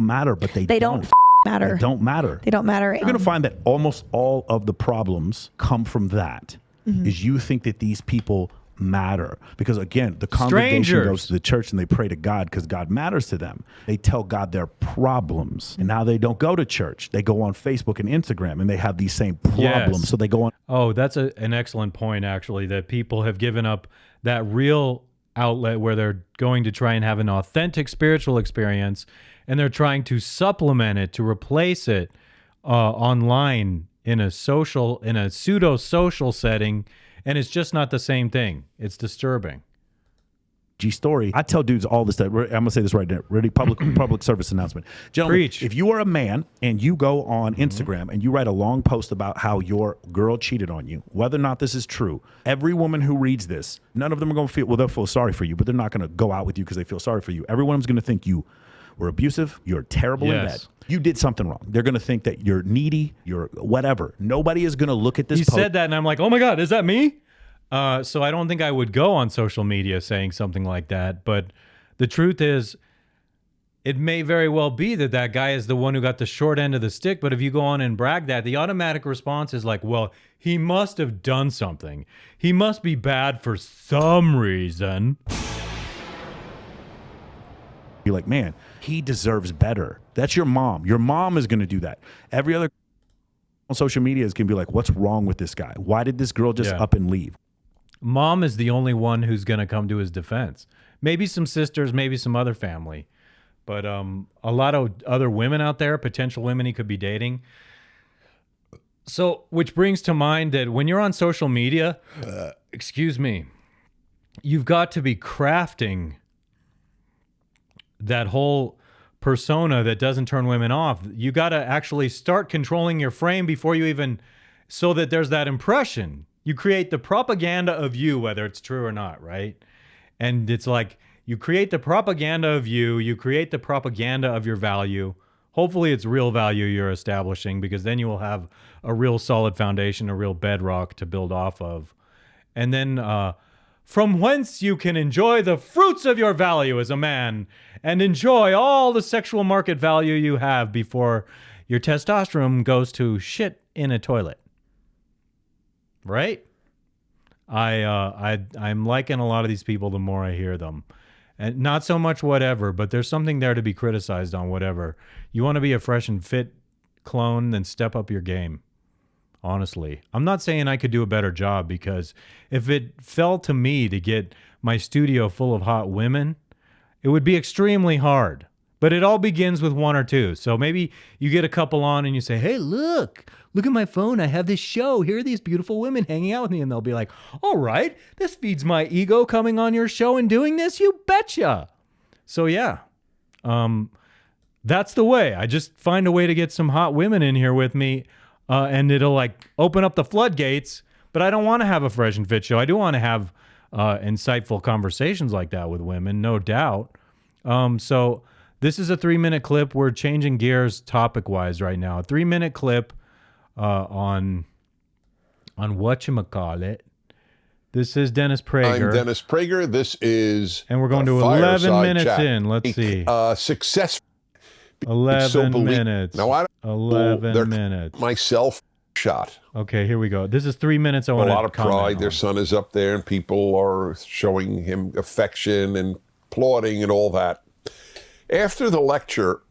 Matter, but they don't matter. They don't matter. They don't matter. You're going to find that almost all of the problems come from that. Is you think that these people matter. Because again, the congregation goes to the church and they pray to God because God matters to them. They tell God their problems. And now they don't go to church. They go on Facebook and Instagram and they have these same problems. Yes. So they go on. Oh, that's an excellent point, actually, that people have given up that real outlet where they're going to try and have an authentic spiritual experience, and they're trying to supplement it, to replace it online in a pseudo-social setting, and it's just not the same thing. It's disturbing. Story. I tell dudes all this stuff. I'm gonna say this right now. Really public service announcement. Gentlemen, Preach. If you are a man and you go on Instagram and you write a long post about how your girl cheated on you, whether or not this is true, every woman who reads this, none of them are gonna feel, well, they'll feel sorry for you, but they're not gonna go out with you because they feel sorry for you. Everyone's gonna think you were abusive, you're terrible in bed. You did something wrong. They're gonna think that you're needy, you're whatever. Nobody is gonna look at this post. You said that and I'm like, oh my God, is that me? So I don't think I would go on social media saying something like that. But the truth is, it may very well be that that guy is the one who got the short end of the stick. But if you go on and brag that, the automatic response is like, well, he must have done something. He must be bad for some reason. Be like, man, he deserves better. That's your mom. Your mom is going to do that. Every other on social media is going to be like, what's wrong with this guy? Why did this girl just up and leave? Mom is the only one who's going to come to his defense. Maybe some sisters, maybe some other family. But a lot of other women out there, potential women he could be dating. So, which brings to mind that when you're on social media, excuse me, you've got to be crafting that whole persona that doesn't turn women off. You got to actually start controlling your frame before you even, so that there's that impression. You create the propaganda of you, whether it's true or not, right? And it's like, you create the propaganda of you create the propaganda of your value. Hopefully it's real value you're establishing, because then you will have a real solid foundation, a real bedrock to build off of. And then from whence you can enjoy the fruits of your value as a man and enjoy all the sexual market value you have before your testosterone goes to shit in a toilet. Right? I'm liking a lot of these people the more I hear them. And not so much whatever, but there's something there to be criticized on whatever. You want to be a fresh and fit clone, then step up your game. Honestly, I'm not saying I could do a better job, because if it fell to me to get my studio full of hot women, it would be extremely hard. But it all begins with one or two. So maybe you get a couple on and you say, hey, look at my phone. I have this show. Here are these beautiful women hanging out with me. And they'll be like, all right, this feeds my ego coming on your show and doing this. You betcha. So yeah, that's the way. I just find a way to get some hot women in here with me. And it'll like open up the floodgates. But I don't want to have a fresh and fit show. I do want to have insightful conversations like that with women, no doubt. So this is a 3-minute clip. We're changing gears topic-wise right now. A 3-minute clip on whatchamacallit. This is Dennis Prager. I'm Dennis Prager. This is and we're going to 11 minutes chat. In. Let's see. Success. 11 minutes. Now, I 11 minutes. Myself shot. Okay, here we go. This is 3 minutes. I a want lot of pride. On. Their son is up there, and people are showing him affection and applauding and all that. After the lecture,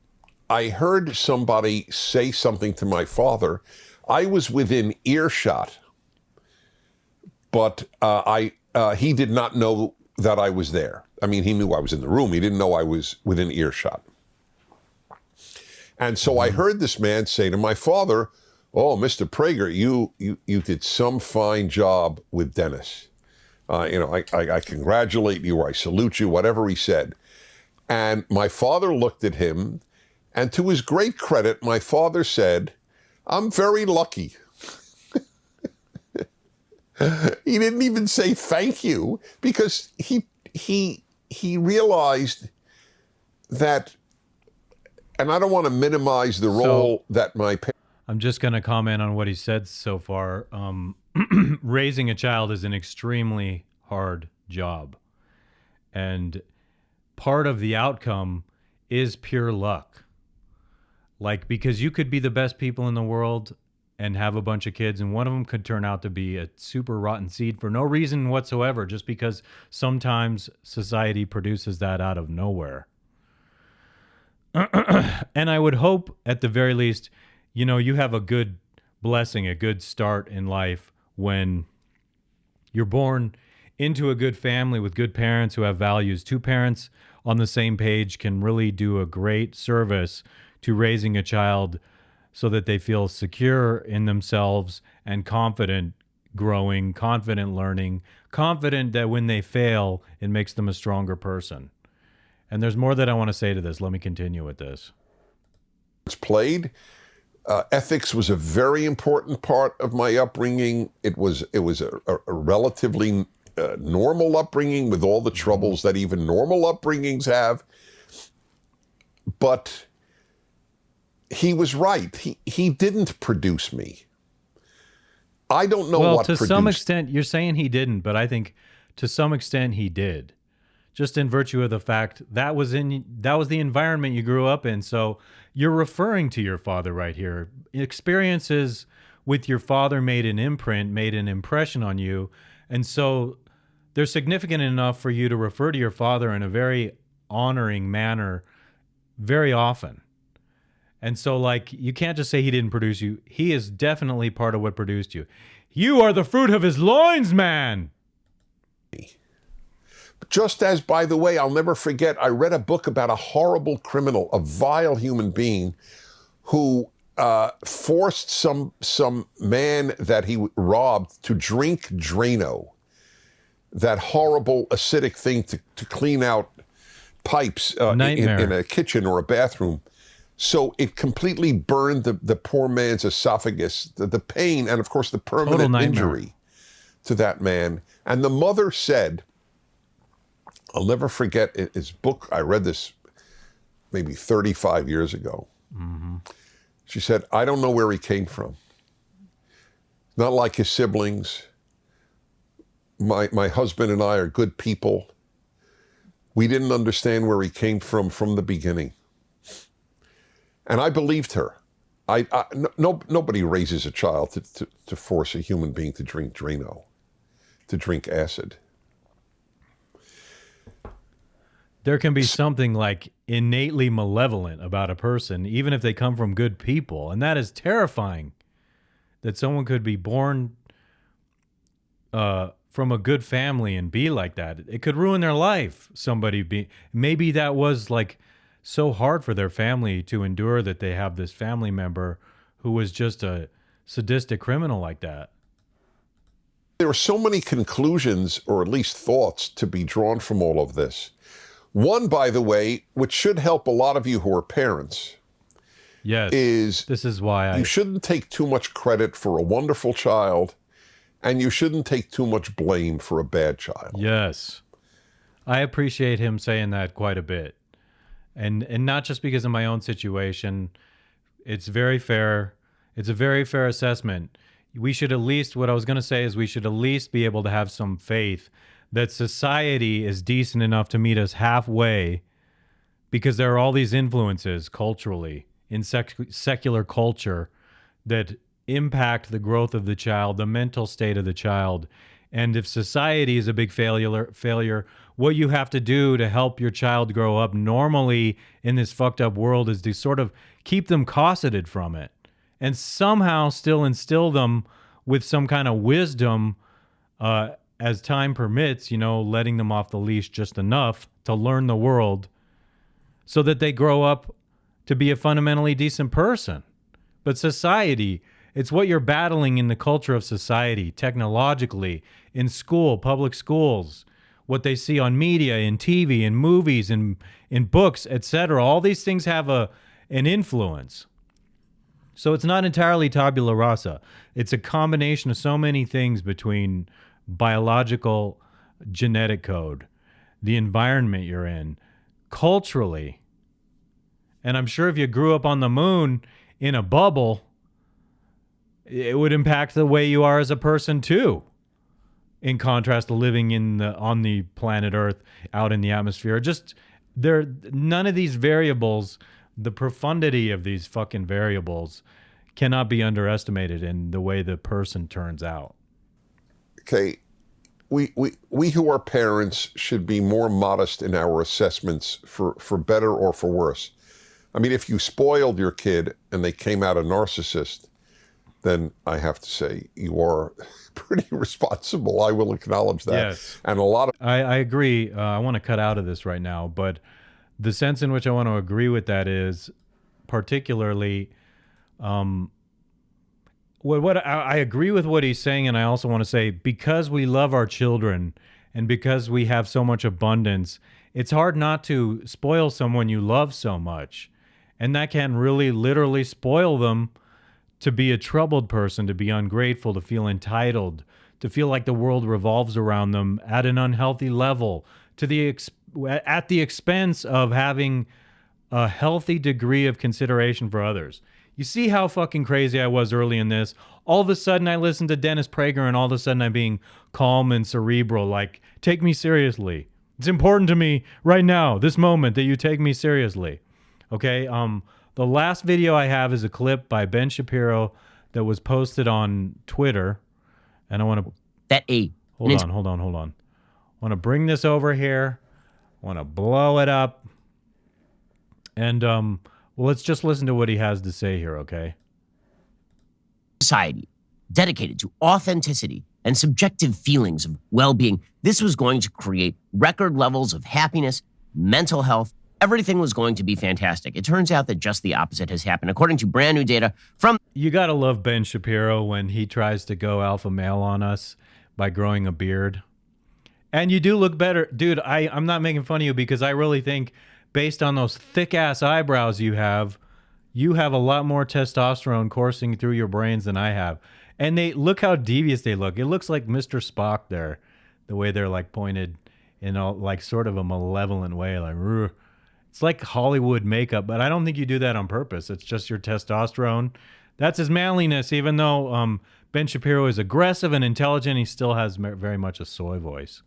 I heard somebody say something to my father. I was within earshot, but he did not know that I was there. I mean, he knew I was in the room. He didn't know I was within earshot. And so I heard this man say to my father, oh, Mr. Prager, you did some fine job with Dennis. I congratulate you, or I salute you, whatever he said. And my father looked at him, and to his great credit, my father said, I'm very lucky. He didn't even say thank you, because he realized that, and I don't want to minimize the role that my parents... I'm just going to comment on what he said so far. Raising a child is an extremely hard job. And part of the outcome is pure luck. Like, because you could be the best people in the world and have a bunch of kids, and one of them could turn out to be a super rotten seed for no reason whatsoever, just because sometimes society produces that out of nowhere. And I would hope, at the very least, you have a good blessing, a good start in life when you're born into a good family with good parents who have values. Two parents on the same page can really do a great service to raising a child so that they feel secure in themselves and confident growing, confident learning, confident that when they fail, it makes them a stronger person. And there's more that I want to say to this. Let me continue with this. It's played. Ethics was a very important part of my upbringing. It was a relatively normal upbringing with all the troubles that even normal upbringings have. But he was right. He didn't produce me. I don't know what produced. Well, to some extent, you're saying he didn't, but I think to some extent he did. Just in virtue of the fact that was the environment you grew up in. So you're referring to your father right here. Experiences with your father made an impression on you. And so they're significant enough for you to refer to your father in a very honoring manner very often. And so, like, you can't just say he didn't produce you. He is definitely part of what produced you. You are the fruit of his loins, man. Just as, by the way, I'll never forget, I read a book about a horrible criminal, a vile human being, who forced some man that he robbed to drink Drano, that horrible acidic thing to clean out pipes in a kitchen or a bathroom. So it completely burned the poor man's esophagus, the pain, and of course the permanent injury to that man. And the mother said, I'll never forget his book. I read this maybe 35 years ago. Mm-hmm. She said, I don't know where he came from. Not like his siblings. My husband and I are good people. We didn't understand where he came from the beginning. And I believed her. Nobody raises a child to force a human being to drink Drano. to drink acid. There can be something like innately malevolent about a person, even if they come from good people. And that is terrifying, that someone could be born from a good family and be like that. It could ruin their life. Maybe that was like so hard for their family to endure, that they have this family member who was just a sadistic criminal like that. There are so many conclusions, or at least thoughts, to be drawn from all of this. One, by the way, which should help a lot of you who are parents, is this is why you shouldn't take too much credit for a wonderful child, and you shouldn't take too much blame for a bad child. Yes. I appreciate him saying that quite a bit. And not just because of my own situation. It's very fair. It's a very fair assessment. We should at least, what I was going to say is we should at least be able to have some faith that society is decent enough to meet us halfway, because there are all these influences culturally in secular culture that impact the growth of the child, the mental state of the child. And if society is a big failure, what you have to do to help your child grow up normally in this fucked up world is to sort of keep them cosseted from it and somehow still instill them with some kind of wisdom, as time permits, letting them off the leash just enough to learn the world so that they grow up to be a fundamentally decent person. But society, it's what you're battling in the culture of society, technologically, in school, public schools, what they see on media, in TV, in movies, in books, etc. All these things have an influence. So it's not entirely tabula rasa. It's a combination of so many things between biological genetic code, the environment you're in, culturally. And I'm sure if you grew up on the moon in a bubble, it would impact the way you are as a person too, in contrast to living on the planet Earth, out in the atmosphere. None of these variables, the profundity of these fucking variables, cannot be underestimated in the way the person turns out. Okay, we who are parents should be more modest in our assessments for better or for worse. I mean, if you spoiled your kid and they came out a narcissist, then I have to say you are pretty responsible. I will acknowledge that. Yes. And a lot of... I agree. I want to cut out of this right now, but the sense in which I want to agree with that is particularly... I agree with what he's saying, and I also want to say, because we love our children and because we have so much abundance, it's hard not to spoil someone you love so much. And that can really literally spoil them to be a troubled person, to be ungrateful, to feel entitled, to feel like the world revolves around them at an unhealthy level, at the expense of having a healthy degree of consideration for others. You see how fucking crazy I was early in this? All of a sudden I listened to Dennis Prager and all of a sudden I'm being calm and cerebral, like, take me seriously. It's important to me right now, this moment, that you take me seriously. Okay? The last video I have is a clip by Ben Shapiro that was posted on Twitter. And I want to... Hold on. I want to bring this over here. I want to blow it up. And, well, let's just listen to what he has to say here, okay? Society dedicated to authenticity and subjective feelings of well-being. This was going to create record levels of happiness, mental health. Everything was going to be fantastic. It turns out that just the opposite has happened. According to brand new data from... You gotta love Ben Shapiro when he tries to go alpha male on us by growing a beard. And you do look better. Dude, I'm not making fun of you because I really think based on those thick-ass eyebrows you have a lot more testosterone coursing through your brains than I have. And look how devious they look. It looks like Mr. Spock there, the way they're like pointed in a, like sort of a malevolent way, like... Rrr. It's like Hollywood makeup, but I don't think you do that on purpose. It's just your testosterone. That's his manliness, even though Ben Shapiro is aggressive and intelligent, he still has very much a soy voice.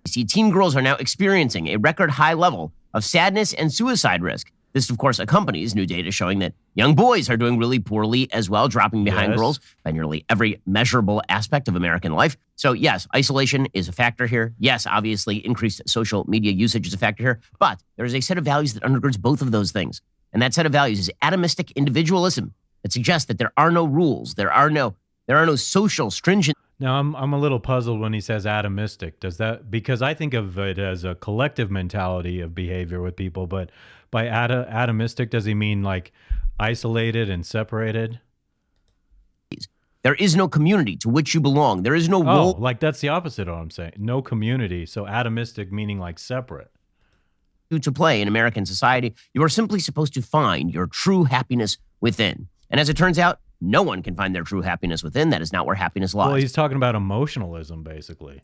See, teen girls are now experiencing a record high level of sadness and suicide risk. This, of course, accompanies new data showing that young boys are doing really poorly as well, dropping behind girls by nearly every measurable aspect of American life. So, yes, isolation is a factor here. Yes, obviously, increased social media usage is a factor here. But there is a set of values that undergirds both of those things. And that set of values is atomistic individualism that suggests that there are no rules, there are no social stringent. Now, I'm a little puzzled when he says atomistic. Does that, because I think of it as a collective mentality of behavior with people, but by atomistic, does he mean like isolated and separated? There is no community to which you belong. There is no role. Like that's the opposite of what I'm saying. No community. So atomistic meaning like separate. To play in American society. You are simply supposed to find your true happiness within. And as it turns out, no one can find their true happiness within. That is not where happiness lies. Well, he's talking about emotionalism, basically.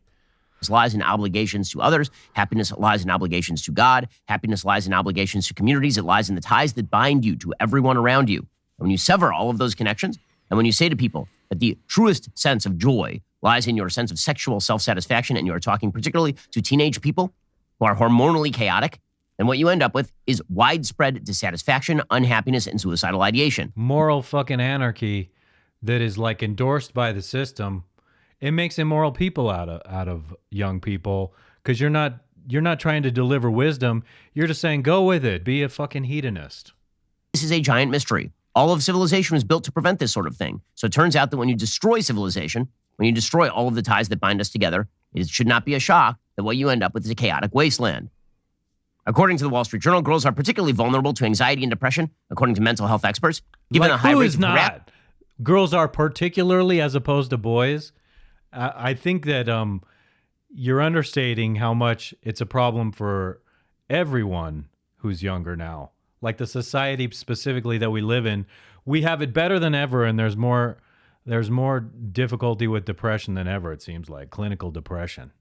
Happiness lies in obligations to others. Happiness lies in obligations to God. Happiness lies in obligations to communities. It lies in the ties that bind you to everyone around you. And when you sever all of those connections, and when you say to people that the truest sense of joy lies in your sense of sexual self-satisfaction, and you are talking particularly to teenage people who are hormonally chaotic, and what you end up with is widespread dissatisfaction, unhappiness, and suicidal ideation. Moral fucking anarchy that is like endorsed by the system. It makes immoral people out of young people because you're not trying to deliver wisdom. You're just saying, go with it. Be a fucking hedonist. This is a giant mystery. All of civilization was built to prevent this sort of thing. So it turns out that when you destroy civilization, when you destroy all of the ties that bind us together, it should not be a shock that what you end up with is a chaotic wasteland. According to the Wall Street Journal, girls are particularly vulnerable to anxiety and depression, according to mental health experts. Given like, the high who rates is not? Girls are particularly as opposed to boys. I think that you're understating how much it's a problem for everyone who's younger now. Like the society specifically that we live in, we have it better than ever, and there's more difficulty with depression than ever, it seems like, clinical depression.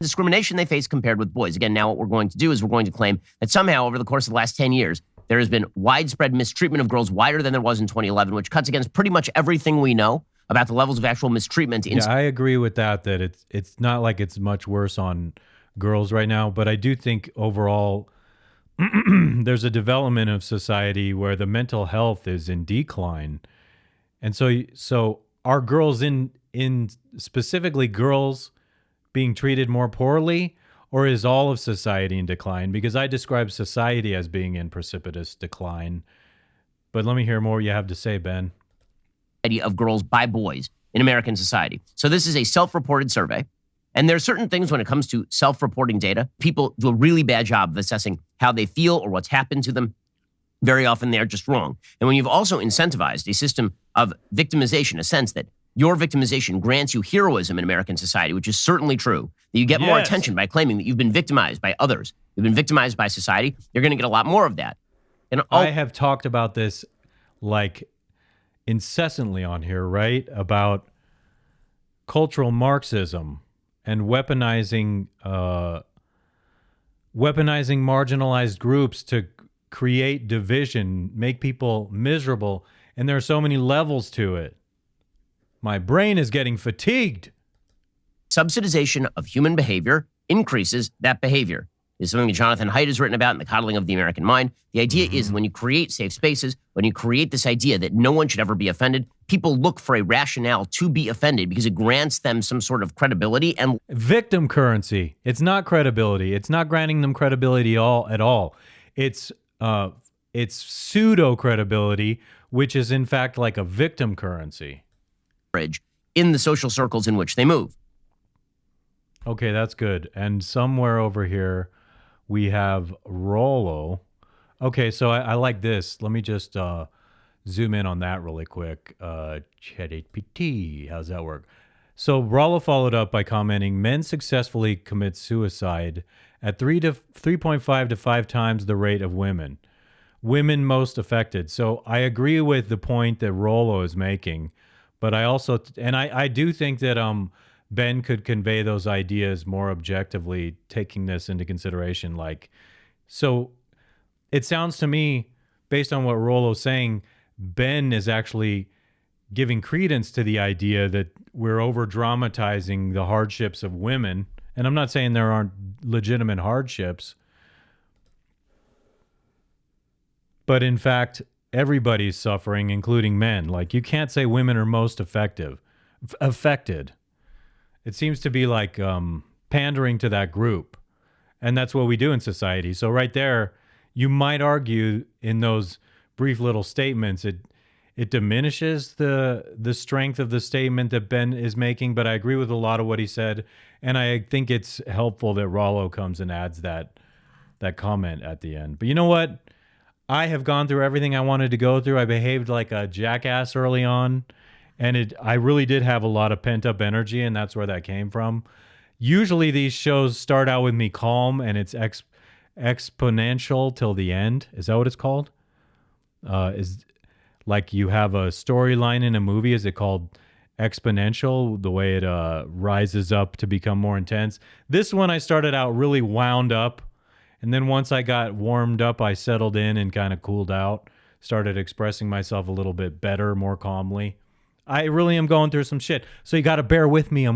Discrimination they face compared with boys. Again, now what we're going to do is we're going to claim that somehow over the course of the last 10 years, there has been widespread mistreatment of girls wider than there was in 2011, which cuts against pretty much everything we know about the levels of actual mistreatment. Yeah, I agree with that it's not like it's much worse on girls right now, but I do think overall there's a development of society where the mental health is in decline. And so are girls in specifically girls being treated more poorly, or is all of society in decline? Because I describe society as being in precipitous decline. But let me hear more you have to say, Ben. Of girls by boys in American society. So this is a self-reported survey. And there are certain things when it comes to self-reporting data, people do a really bad job of assessing how they feel or what's happened to them. Very often they're just wrong. And when you've also incentivized a system of victimization, a sense that your victimization grants you heroism in American society, which is certainly true, that you get more attention by claiming that you've been victimized by others, you've been victimized by society, you're going to get a lot more of that. And I have talked about this like incessantly on here, right? About cultural Marxism and weaponizing marginalized groups to create division, make people miserable. And there are so many levels to it. My brain is getting fatigued. Subsidization of human behavior increases that behavior. This is something that Jonathan Haidt has written about in The Coddling of the American Mind. The idea is when you create safe spaces, when you create this idea that no one should ever be offended, people look for a rationale to be offended because it grants them some sort of credibility and victim currency. It's not credibility. It's not granting them credibility at all. It's pseudo credibility, which is in fact like a victim currency. In the social circles in which they move. Okay, that's good. And somewhere over here, we have Rollo. Okay, so I like this. Let me just zoom in on that really quick. ChatGPT, how's that work? So Rollo followed up by commenting, men successfully commit suicide at 3.5 to 5 times the rate of women. Women most affected. So I agree with the point that Rollo is making. But I also, and I do think that Ben could convey those ideas more objectively, taking this into consideration. Like, so it sounds to me, based on what Rollo's saying, Ben is actually giving credence to the idea that we're over dramatizing the hardships of women. And I'm not saying there aren't legitimate hardships. But in fact, everybody's suffering, including men. Like, you can't say women are most affected. It seems to be like pandering to that group. And that's what we do in society. So right there, you might argue in those brief little statements, it diminishes the strength of the statement that Ben is making, but I agree with a lot of what he said. And I think it's helpful that Rollo comes and adds that comment at the end. But you know what? I have gone through everything I wanted to go through. I behaved like a jackass early on, and I really did have a lot of pent-up energy, and that's where that came from. Usually these shows start out with me calm, and it's exponential till the end. Is that what it's called? Is like you have a storyline in a movie. Is it called exponential? The way it rises up to become more intense. This one I started out really wound up, and then once I got warmed up, I settled in and kind of cooled out. Started expressing myself a little bit better, more calmly. I really am going through some shit, so you got to bear with me. If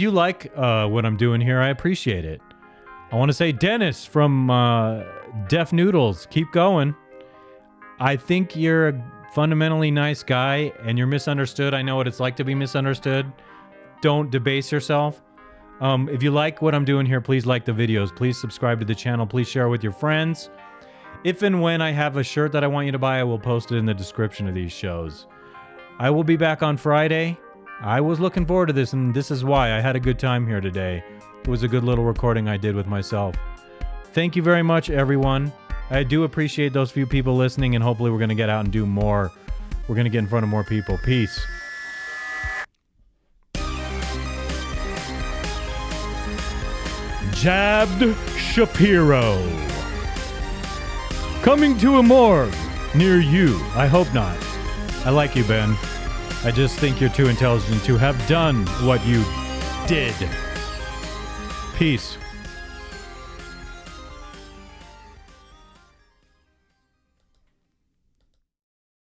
you like what I'm doing here, I appreciate it. I want to say, Dennis from Deaf Noodles, keep going. I think you're a fundamentally nice guy, and you're misunderstood. I know what it's like to be misunderstood. Don't debase yourself. If you like what I'm doing here, please like the videos. Please subscribe to the channel. Please share with your friends. If and when I have a shirt that I want you to buy, I will post it in the description of these shows. I will be back on Friday. I was looking forward to this, and this is why. I had a good time here today. It was a good little recording I did with myself. Thank you very much, everyone. I do appreciate those few people listening, and hopefully we're going to get out and do more. We're going to get in front of more people. Peace. Jabbed Shapiro. Coming to a morgue near you. I hope not. I like you, Ben. I just think you're too intelligent to have done what you did. Peace.